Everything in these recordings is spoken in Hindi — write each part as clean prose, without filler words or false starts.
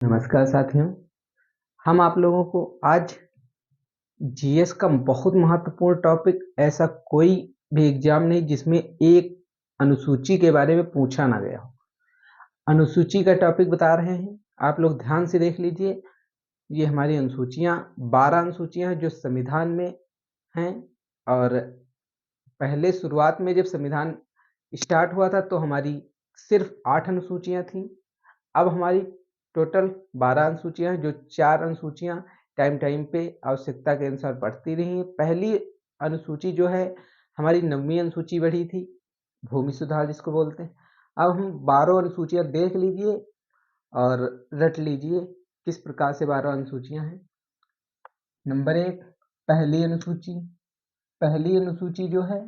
नमस्कार साथियों, हम आप लोगों को आज जीएस का बहुत महत्वपूर्ण टॉपिक ऐसा कोई भी एग्जाम नहीं जिसमें एक अनुसूची के बारे में पूछा ना गया हो। अनुसूची का टॉपिक बता रहे हैं, आप लोग ध्यान से देख लीजिए। ये हमारी अनुसूचियां 12 अनुसूचियां हैं जो संविधान में हैं। और पहले शुरुआत में जब संविधान स्टार्ट हुआ था तो हमारी सिर्फ 8 अनुसूचियां थीं। अब हमारी टोटल 12 अनुसूचियां हैं, जो 4 अनुसूचियां टाइम टाइम पे आवश्यकता के अनुसार बढ़ती रही हैं। पहली अनुसूची जो है हमारी 9वीं अनुसूची बढ़ी थी, भूमि सुधार जिसको बोलते हैं। अब हम 12 अनुसूचियां देख लीजिए और रट लीजिए किस प्रकार से 12 अनुसूचियां हैं। नंबर 1, पहली अनुसूची। पहली अनुसूची जो है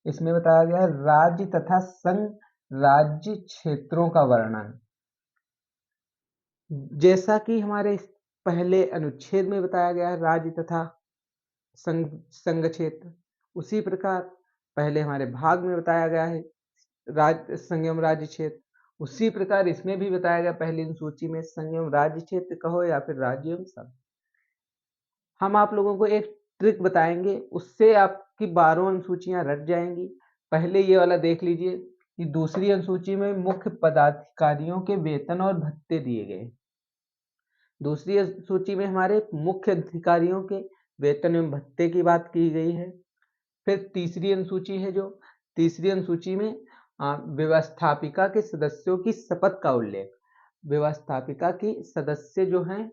इसमें बताया गया है राज्य तथा संघ राज्य क्षेत्रों का वर्णन। जैसा कि हमारे पहले अनुच्छेद में बताया गया है राज्य तथा संघ क्षेत्र, उसी प्रकार पहले हमारे भाग में बताया गया है राज्य संघ एवं राज्य क्षेत्र, उसी प्रकार इसमें भी बताया गया पहली अनुसूची में संघ एवं राज्य क्षेत्र कहो या फिर राज्य एवं संघ। हम आप लोगों को एक ट्रिक बताएंगे, उससे आपकी 12 अनुसूचियां रट जाएंगी। पहले ये वाला देख लीजिए कि दूसरी अनुसूची में मुख्य पदाधिकारियों के वेतन और भत्ते दिए गए। दूसरी सूची में हमारे मुख्य अधिकारियों के वेतन एवं भत्ते की बात की गई है। फिर तीसरी अनुसूची है, जो तीसरी अनुसूची में व्यवस्थापिका के सदस्यों की शपथ का उल्लेख। व्यवस्थापिका की सदस्य जो हैं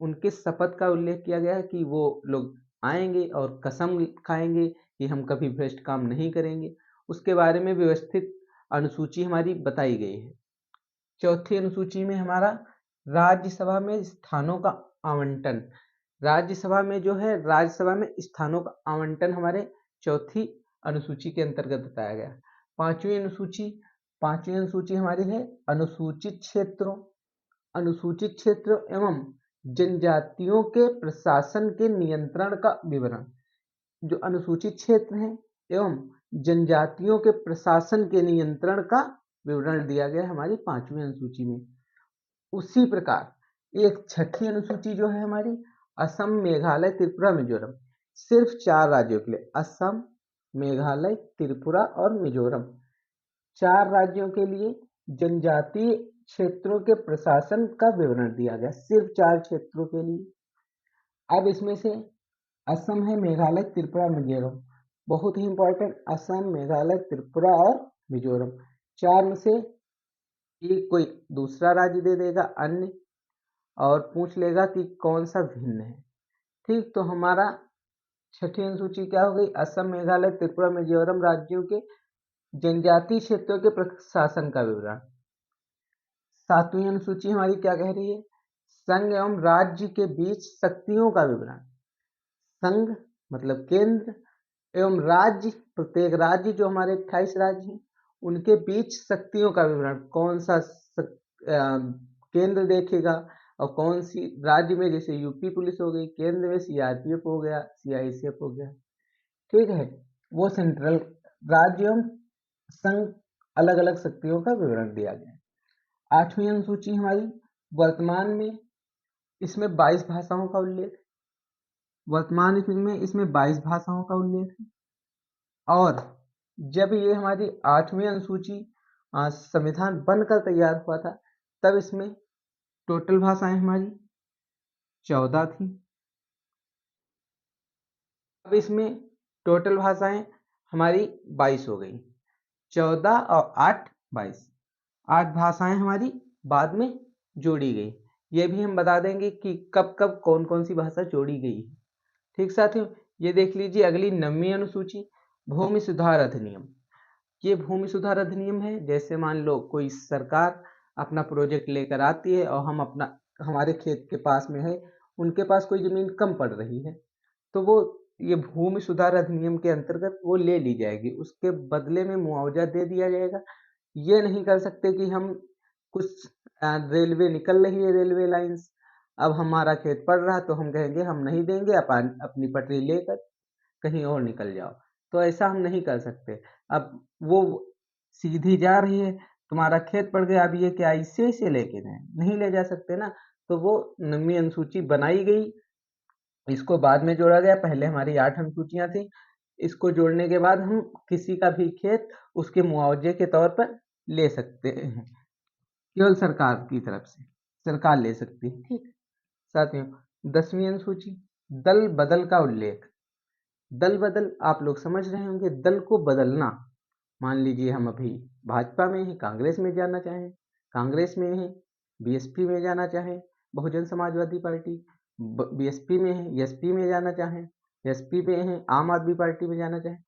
उनके शपथ का उल्लेख किया गया है कि वो लोग आएंगे और कसम खाएंगे कि हम कभी भ्रष्ट काम नहीं करेंगे। उसके बारे में व्यवस्थित अनुसूची हमारी बताई गई है। चौथी अनुसूची में हमारा राज्यसभा में स्थानों का आवंटन। राज्यसभा में जो है राज्यसभा में स्थानों का आवंटन हमारे चौथी अनुसूची के अंतर्गत बताया गया। पांचवी अनुसूची हमारी है अनुसूचित क्षेत्रों। अनुसूचित क्षेत्र एवं जनजातियों के प्रशासन के नियंत्रण का विवरण। जो अनुसूचित क्षेत्र हैं एवं जनजातियों के प्रशासन के नियंत्रण का विवरण दिया गया हमारी 5वीं अनुसूची में। उसी प्रकार एक छठी अनुसूची जो है हमारी असम, मेघालय, त्रिपुरा, मिजोरम, सिर्फ 4 राज्यों के लिए असम, मेघालय, त्रिपुरा और मिजोरम, 4 राज्यों के लिए जनजातीय क्षेत्रों के प्रशासन का विवरण दिया गया, सिर्फ 4 क्षेत्रों के लिए। अब इसमें से असम है, मेघालय, त्रिपुरा, मिजोरम, बहुत ही इंपॉर्टेंट। असम, मेघालय, त्रिपुरा और मिजोरम, 4 में से एक कोई दूसरा राज्य दे देगा अन्य, और पूछ लेगा कि कौन सा भिन्न है। ठीक, तो हमारा छठी अनुसूची क्या हो गई? असम, मेघालय, त्रिपुरा, मिजोरम राज्यों के जनजातीय क्षेत्रों के प्रशासन का विवरण। 7वीं अनुसूची हमारी क्या कह रही है? संघ एवं राज्य के बीच शक्तियों का विवरण। संघ मतलब केंद्र एवं राज्य, प्रत्येक राज्य जो हमारे 28 राज्य हैं उनके बीच शक्तियों का विवरण। कौन सा केंद्र देखेगा और कौन सी राज्य में, जैसे यूपी पुलिस हो गई, केंद्र में सीआरपीएफ हो गया, सीआईएसएफ हो गया, ठीक है, वो सेंट्रल। राज्य एवं संघ अलग अलग शक्तियों का विवरण दिया गया। 8वीं अनुसूची हमारी वर्तमान में, इसमें 22 भाषाओं का उल्लेख। वर्तमान में इसमें 22 भाषाओं का उल्लेख है। और जब ये हमारी 8वीं अनुसूची संविधान बनकर तैयार हुआ था तब इसमें टोटल भाषाएं हमारी 14 थी। अब इसमें टोटल भाषाएं हमारी 22 हो गई। 14 और 8 22, 8 भाषाएं हमारी बाद में जोड़ी गई। ये भी हम बता देंगे कि कब कब कौन कौन सी भाषा जोड़ी गई है। ठीक साथियों, ये देख लीजिए अगली 9वीं अनुसूची, भूमि सुधार अधिनियम। ये भूमि सुधार अधिनियम है, जैसे मान लो कोई सरकार अपना प्रोजेक्ट लेकर आती है और हमारे खेत के पास में है, उनके पास कोई जमीन कम पड़ रही है, तो वो ये भूमि सुधार अधिनियम के अंतर्गत वो ले ली जाएगी, उसके बदले में मुआवजा दे दिया जाएगा। ये नहीं कर सकते कि हम कुछ रेलवे निकल रही है, रेलवे लाइंस, अब हमारा खेत पड़ रहा तो हम कहेंगे हम नहीं देंगे, अपनी पटरी लेकर कहीं और निकल जाओ, तो ऐसा हम नहीं कर सकते। अब वो सीधी जा रही है, तुम्हारा खेत पड़ गया, अब ये क्या इससे लेके जाए? नहीं ले जा सकते ना। तो वो 9वीं अनुसूची बनाई गई, इसको बाद में जोड़ा गया। पहले हमारी 8 अनुसूचियां थी, इसको जोड़ने के बाद हम किसी का भी खेत उसके मुआवजे के तौर पर ले सकते हैं, केवल सरकार की तरफ से सरकार ले सकती है। ठीक, साथियों 10वीं अनुसूची दल बदल का उल्लेख। दल बदल आप लोग समझ रहे होंगे, दल को बदलना। मान लीजिए हम अभी भाजपा में हैं, कांग्रेस में जाना चाहें, कांग्रेस में हैं, बीएसपी में जाना चाहें, बहुजन समाजवादी पार्टी, बीएसपी में है, एसपी में जाना चाहें, एसपी में है, आम आदमी पार्टी में जाना चाहें,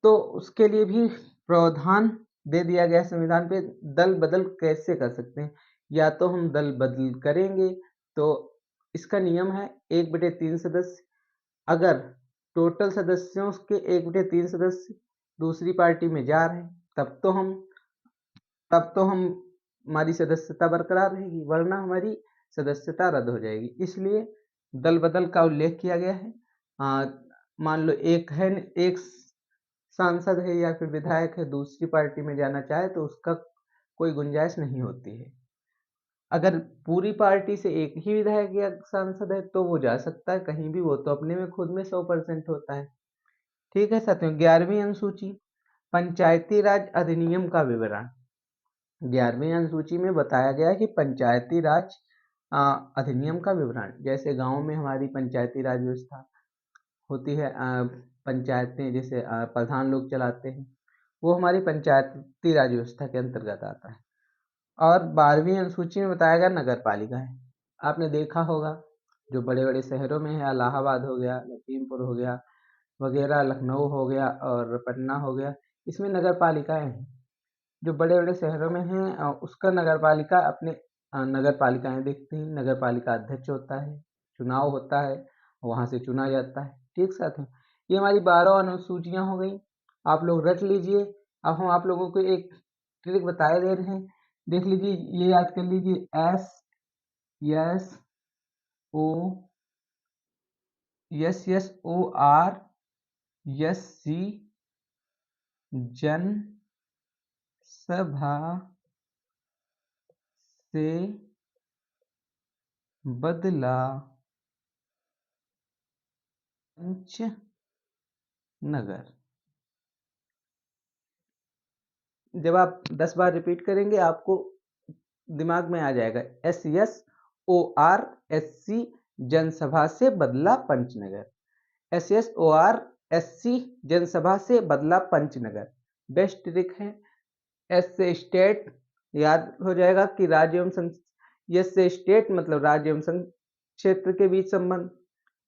तो उसके लिए भी प्रावधान दे दिया गया संविधान पे। दल बदल कैसे कर सकते हैं? या तो हम दल बदल करेंगे तो इसका नियम है 1/3 सदस्य। अगर टोटल सदस्यों के 1/3 सदस्य दूसरी पार्टी में जा रहे हैं तब तो हम हमारी सदस्यता बरकरार रहेगी, वरना हमारी सदस्यता रद्द हो जाएगी। इसलिए दल बदल का उल्लेख किया गया है। मान लो एक सांसद है या फिर विधायक है, दूसरी पार्टी में जाना चाहे तो उसका कोई गुंजाइश नहीं होती है। अगर पूरी पार्टी से एक ही विधायक या सांसद है तो वो जा सकता है कहीं भी, वो तो अपने में खुद में 100% होता है। ठीक है साथियों, 11वीं अनुसूची पंचायती राज अधिनियम का विवरण। 11वीं अनुसूची में बताया गया है कि पंचायती राज अधिनियम का विवरण। जैसे गांव में हमारी पंचायती राज व्यवस्था होती है, पंचायतें जैसे प्रधान लोग चलाते हैं, वो हमारी पंचायती राज व्यवस्था के अंतर्गत आता है। और 12वीं अनुसूची में बताया गया नगर पालिका है। आपने देखा होगा जो बड़े बड़े शहरों में है, इलाहाबाद हो गया, लखीमपुर हो गया वगैरह, लखनऊ हो गया और पटना हो गया, इसमें नगर पालिकाएं हैं। जो बड़े बड़े शहरों में हैं उसका नगर पालिका अपने नगर पालिकाएं देखती हैं, नगर पालिका अध्यक्ष होता है, चुनाव होता है, वहां से चुना जाता है। ठीक साथियों, ये हमारी 12 अनुसूचियां हो गई, आप लोग रट लीजिए। अब हम आप लोगों को एक ट्रिक बताए दे रहे हैं, देख लीजिए, ये याद कर लीजिए। SSO SSORSC जन सभा से बदला पंचनगर। जब आप 10 बार रिपीट करेंगे आपको दिमाग में आ जाएगा। SSORSC जनसभा से बदला पंचनगर। SSORSC जनसभा से बदला पंचनगर। बेस्ट ट्रिक है। एस से स्टेट याद हो जाएगा कि राज्य एवं एस से स्टेट मतलब राज्य एवं क्षेत्र के बीच संबंध।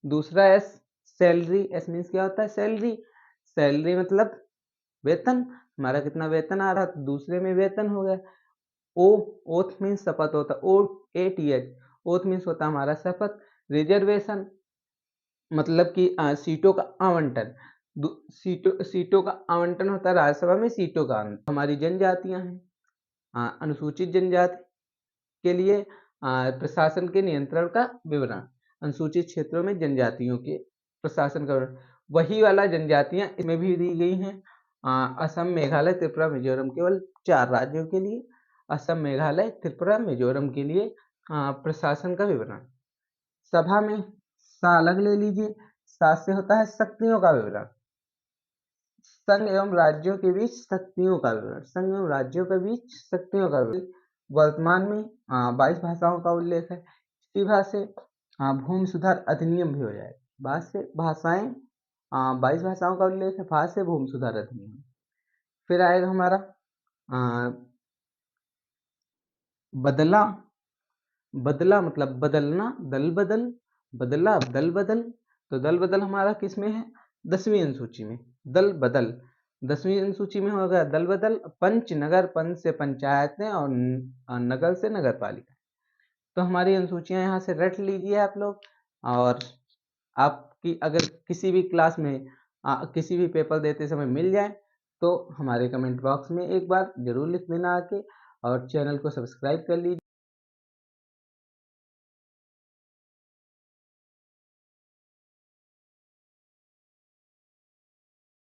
दूसरा एस सैलरी, एस मीन्स क्या होता है? सैलरी। सैलरी मतलब वेतन, हमारा कितना वेतन आ रहा, तो दूसरे में वेतन हो गया। ओथ मीन्स शपथ होता है, OATH, ओथ मीन्स होता है हमारा शपथ। रिजर्वेशन मतलब कि सीटों का आवंटन, सीटों का आवंटन होता है राज्यसभा में, सीटों का हमारी जनजातियां हैं। अनुसूचित जनजाति के लिए प्रशासन के नियंत्रण का विवरण। अनुसूचित क्षेत्रों में जनजातियों के प्रशासन का विवरण, वही वाला जनजातियां इसमें भी दी गई हैं। असम, मेघालय, त्रिपुरा, मिजोरम, केवल 4 राज्यों के लिए असम, मेघालय, त्रिपुरा, मिजोरम के लिए प्रशासन का विवरण। सभा में सा अलग ले लीजिए, सा से होता है शक्तियों का विवरण। संघ एवं राज्यों के बीच शक्तियों का विवरण, संघ एवं राज्यों के बीच शक्तियों का विवरण। वर्तमान में 22 भाषाओं का उल्लेख है। इसी भाषा से भूमि सुधार अधिनियम भी हो जाए। भाषाएं 22 भाषाओं का उल्लेख है, भाषा से भूमि सुधार अधिनियम। फिर आएगा हमारा बदला। बदला मतलब बदलना, दल बदल, बदला, दल बदल। तो दल बदल हमारा किसमें है? 10वीं अनुसूची में। दल बदल 10वीं अनुसूची में होगा दल बदल। पंच नगर, पंच से पंचायतें और नगर से नगर पालिका। तो हमारी अनुसूचियां यहाँ से रट लीजिए आप लोग। और आपकी अगर किसी भी क्लास में किसी भी पेपर देते समय मिल जाए तो हमारे कमेंट बॉक्स में एक बार जरूर लिख देना आके, और चैनल को सब्सक्राइब कर लीजिए।